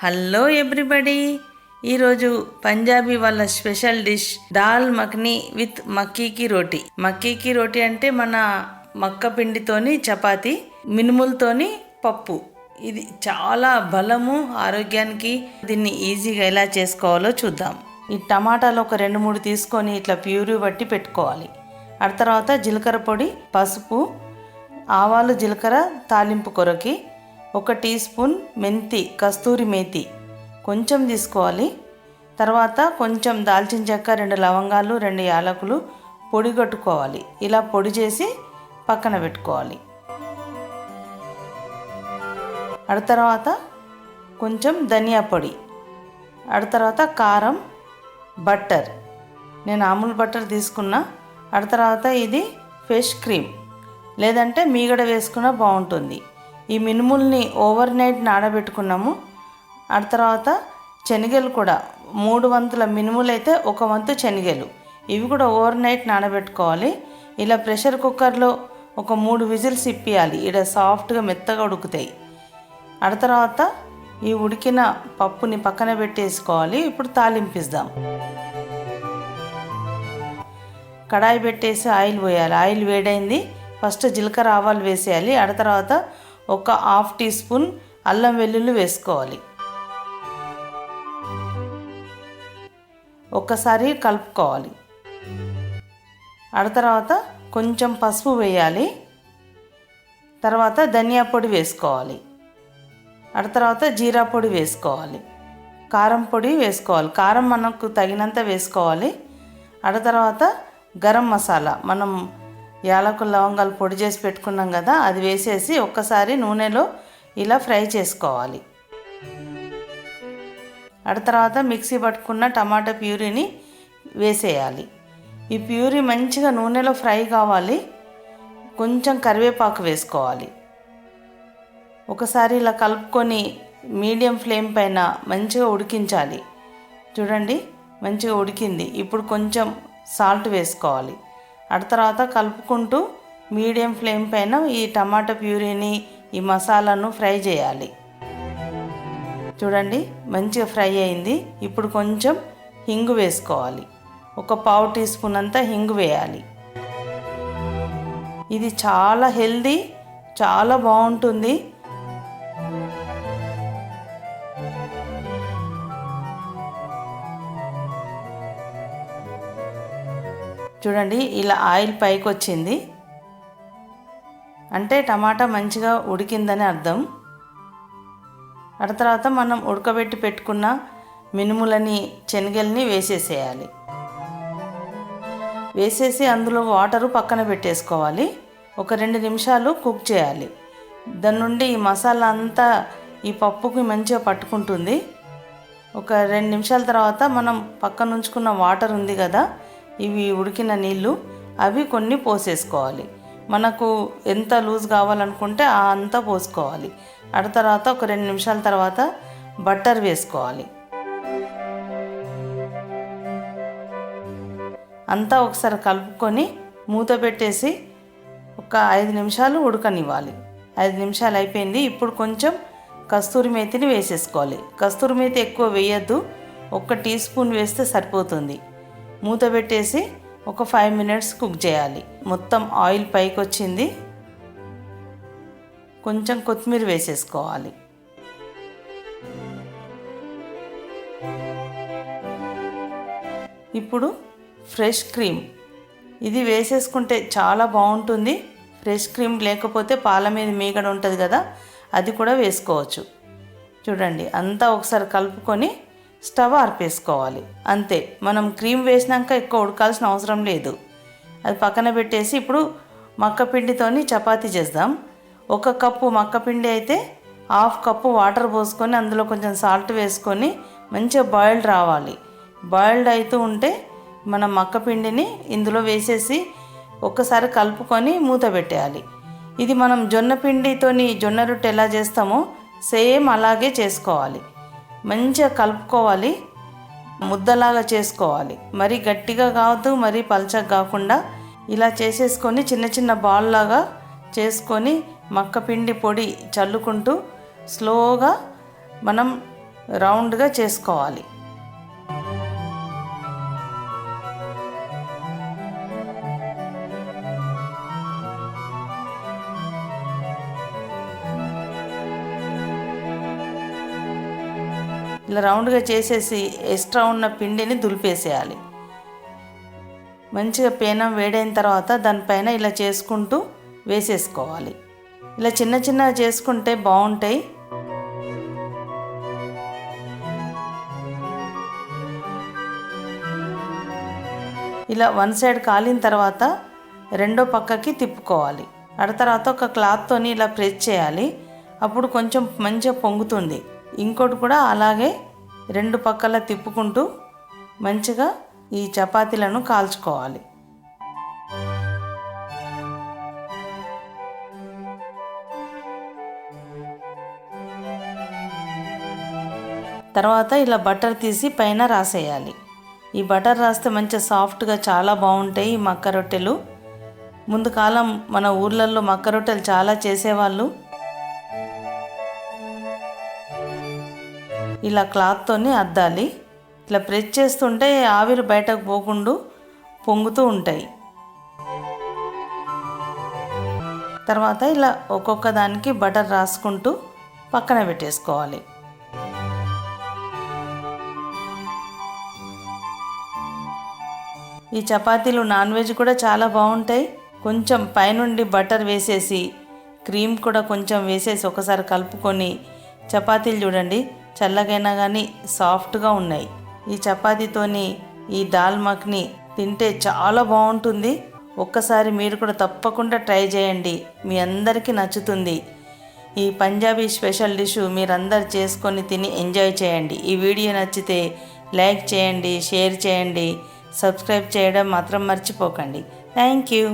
Hello everybody, ఈరోజు పంజాబీ వాళ్ళ special dish dal makhani with మక్కీకి రోటీ. మక్కీకి రోటీ అంటే మన మక్క పిండితోని చపాతి, మినుములతోని పప్పు. ఇది చాలా బలము ఆరోగ్యానికి. దీన్ని ఈజీగా ఎలా చేసుకోవాలో చూద్దాం. ఈ టమాటాలు ఒక 2-3 తీసుకొని ఇట్లా ప్యూరీ బట్టి పెట్టుకోవాలి. ఆ తర్వాత జీలకర్ర పొడి, పసుపు, ఆవాలు, జీలకర్ర తాలింపు కొరకి, 1 టీ స్పూన్ మెంతి, కస్తూరి మేతి కొంచెం తీసుకోవాలి. తర్వాత కొంచెం దాల్చిన చెక్క, 2 లవంగాలు, 2 యాలకులు పొడి కట్టుకోవాలి. ఇలా పొడి చేసి పక్కన పెట్టుకోవాలి. ఆ తర్వాత కొంచెం ధనియా పొడి, ఆ తర్వాత కారం, బట్టర్. నేను అమూల్ బట్టర్ తీసుకున్నా. ఆ తర్వాత ఇది ఫ్రెష్ క్రీమ్ లేదంటే మీగడ వేసుకున్నా బాగుంటుంది. ఈ మినుముల్ని ఓవర్ నైట్ నానబెట్టుకున్నాము. ఆ తర్వాత శనగలు కూడా 3 వంతుల మినుములు అయితే 1 వంతు శనగలు, ఇవి కూడా ఓవర్ నైట్ నానబెట్టుకోవాలి. ఇలా ప్రెషర్ కుక్కర్లో ఒక 3 విజిల్స్ ఇప్పియాలి. ఇక్కడ సాఫ్ట్గా మెత్తగా ఉడుకుతాయి. ఆ తర్వాత ఈ ఉడికిన పప్పుని పక్కన పెట్టేసుకోవాలి. ఇప్పుడు తాలింపిద్దాం. కడాయి పెట్టేసి ఆయిల్ పోయాలి. ఆయిల్ వేడైంది. ఫస్ట్ జీలకర్ర, ఆవాలు వేసేయాలి. ఆ తర్వాత 1/2 టీ స్పూన్ అల్లం వెల్లుల్లి వేసుకోవాలి. ఒక్కసారి కలుపుకోవాలి. ఆ తర్వాత కొంచెం పసుపు వేయాలి. తర్వాత ధనియా పొడి వేసుకోవాలి. ఆ తర్వాత జీరా పొడి వేసుకోవాలి. కారం పొడి వేసుకోవాలి. కారం మనకు తగినంత వేసుకోవాలి. ఆ తర్వాత గరం మసాలా, మనం యాలకులు, లవంగాలు పొడి చేసి పెట్టుకున్నాం కదా, అది వేసేసి ఒక్కసారి నూనెలో ఇలా ఫ్రై చేసుకోవాలి. ఆ తర్వాత మిక్సీ పట్టుకున్న టమాటా ప్యూరీని వేసేయాలి. ఈ ప్యూరీ మంచిగా నూనెలో ఫ్రై కావాలి. కొంచెం కరివేపాకు వేసుకోవాలి. ఒకసారి ఇలా కలుపుకొని మీడియం ఫ్లేమ్ పైన మంచిగా ఉడికించాలి. చూడండి, మంచిగా ఉడికింది. ఇప్పుడు కొంచెం సాల్ట్ వేసుకోవాలి. ఆ తర్వాత కలుపుకుంటూ మీడియం ఫ్లేమ్ పైన ఈ టమాటా ప్యూరీని, ఈ మసాలాను ఫ్రై చేయాలి. చూడండి, మంచిగా ఫ్రై అయింది. ఇప్పుడు కొంచెం హింగు వేసుకోవాలి. 1/4 టీ స్పూన్ అంతా హింగు వేయాలి. ఇది చాలా హెల్దీ, చాలా బాగుంటుంది. చూడండి, ఇలా ఆయిల్ పైకి వచ్చింది అంటే టమాటా మంచిగా ఉడికిందని అర్థం. ఆ తర్వాత మనం ఉడకబెట్టి పెట్టుకున్న మినుములని, శనగల్ని వేసేసేయాలి. వేసేసి అందులో వాటరు పక్కన పెట్టేసుకోవాలి. ఒక 2 నిమిషాలు కుక్ చేయాలి. దాని నుండి ఈ మసాలా అంతా ఈ పప్పుకి మంచిగా పట్టుకుంటుంది. ఒక 2 నిమిషాల తర్వాత మనం పక్కన ఉంచుకున్న వాటర్ ఉంది కదా, ఇవి ఉడికిన నీళ్ళు, అవి కొన్ని పోసేసుకోవాలి. మనకు ఎంత లూజ్ కావాలనుకుంటే అంతా పోసుకోవాలి. ఆ తర్వాత ఒక 2 నిమిషాల తర్వాత బట్టర్ వేసుకోవాలి. అంతా ఒకసారి కలుపుకొని మూత పెట్టేసి ఒక 5 నిమిషాలు ఉడకనివ్వాలి. 5 నిమిషాలు అయిపోయింది. ఇప్పుడు కొంచెం కస్తూరి మేతిని వేసేసుకోవాలి. కస్తూరి మేతి ఎక్కువ వేయద్దు, 1 టీ స్పూన్ వేస్తే సరిపోతుంది. మూత పెట్టేసి ఒక 5 మినిట్స్ కుక్ చేయాలి. మొత్తం ఆయిల్ పైకి వచ్చింది. కొంచెం కొత్తిమీర వేసేసుకోవాలి. ఇప్పుడు ఫ్రెష్ క్రీమ్, ఇది వేసేసుకుంటే చాలా బాగుంటుంది. ఫ్రెష్ క్రీమ్ లేకపోతే పాల మీద మీగడ ఉంటుంది కదా, అది కూడా వేసుకోవచ్చు. చూడండి, అంతా ఒకసారి కలుపుకొని స్టవ్ ఆర్పేసుకోవాలి. అంతే, మనం క్రీమ్ వేసినాక ఎక్కువ ఉడకాల్సిన అవసరం లేదు. అది పక్కన పెట్టేసి ఇప్పుడు మక్క పిండితోని చపాతీ చేద్దాం. 1 కప్పు మక్క పిండి అయితే 1/2 కప్పు వాటర్ పోసుకొని అందులో కొంచెం సాల్ట్ వేసుకొని మంచిగా బాయిల్డ్ రావాలి. బాయిల్డ్ అవుతూ ఉంటే మనం మక్క పిండిని ఇందులో వేసేసి ఒక్కసారి కలుపుకొని మూత పెట్టేయాలి. ఇది మనం జొన్న పిండితోని జొన్న రొట్టె ఎలా చేస్తామో సేమ్ అలాగే చేసుకోవాలి. మంచిగా కలుపుకోవాలి, ముద్దలాగా చేసుకోవాలి. మరీ గట్టిగా కావద్దు, మరీ పల్చగా కాకుండా ఇలా చేసేసుకొని చిన్న చిన్న బాల్ లాగా చేసుకొని మక్క పిండి పొడి చల్లుకుంటూ స్లోగా మనం రౌండ్గా చేసుకోవాలి. ఇలా రౌండ్గా చేసేసి ఎక్స్ట్రా ఉన్న పిండిని దులిపేసేయాలి. మంచిగా పేనం వేడైన తర్వాత దానిపైన ఇలా చేసుకుంటూ వేసేసుకోవాలి. ఇలా చిన్న చిన్నగా చేసుకుంటే బాగుంటాయి. ఇలా వన్ సైడ్ కాలిన తర్వాత రెండో పక్కకి తిప్పుకోవాలి. ఆ తర్వాత ఒక క్లాత్తోని ఇలా ప్రెస్ చేయాలి. అప్పుడు కొంచెం మంచిగా పొంగుతుంది. ఇంకోటి కూడా అలాగే రెండు పక్కల తిప్పుకుంటూ మంచిగా ఈ చపాతీలను కాల్చుకోవాలి. తర్వాత ఇలా బటర్ తీసి పైన రాసేయాలి. ఈ బటర్ రాస్తే మంచిగా సాఫ్ట్గా చాలా బాగుంటాయి ఈ మక్క రొట్టెలు. ముందు కాలం మన ఊర్లలో మక్క రొట్టెలు చాలా చేసేవాళ్ళు. ఇలా క్లాత్తోని అద్దాలి. ఇలా ప్రెస్ చేస్తుంటే ఆవిరి బయటకు పోకుండా పొంగుతూ ఉంటాయి. తర్వాత ఇలా ఒక్కొక్క దానికి బటర్ రాసుకుంటూ పక్కన పెట్టేసుకోవాలి. ఈ చపాతీలు నాన్ వెజ్ కూడా చాలా బాగుంటాయి. కొంచెం పైనుండి బటర్ వేసేసి క్రీమ్ కూడా కొంచెం వేసేసి ఒకసారి కలుపుకొని చపాతీలు చూడండి చల్లగైనా కానీ సాఫ్ట్గా ఉన్నాయి. ఈ చపాతీతోని ఈ దాల్ మఖని తింటే చాలా బాగుంటుంది. ఒక్కసారి మీరు కూడా తప్పకుండా ట్రై చేయండి, మీ అందరికీ నచ్చుతుంది. ఈ పంజాబీ స్పెషల్ డిష్ మీరందరు చేసుకొని తిని ఎంజాయ్ చేయండి. ఈ వీడియో నచ్చితే లైక్ చేయండి, షేర్ చేయండి, సబ్స్క్రైబ్ చేయడం మాత్రం మర్చిపోకండి. Thank you.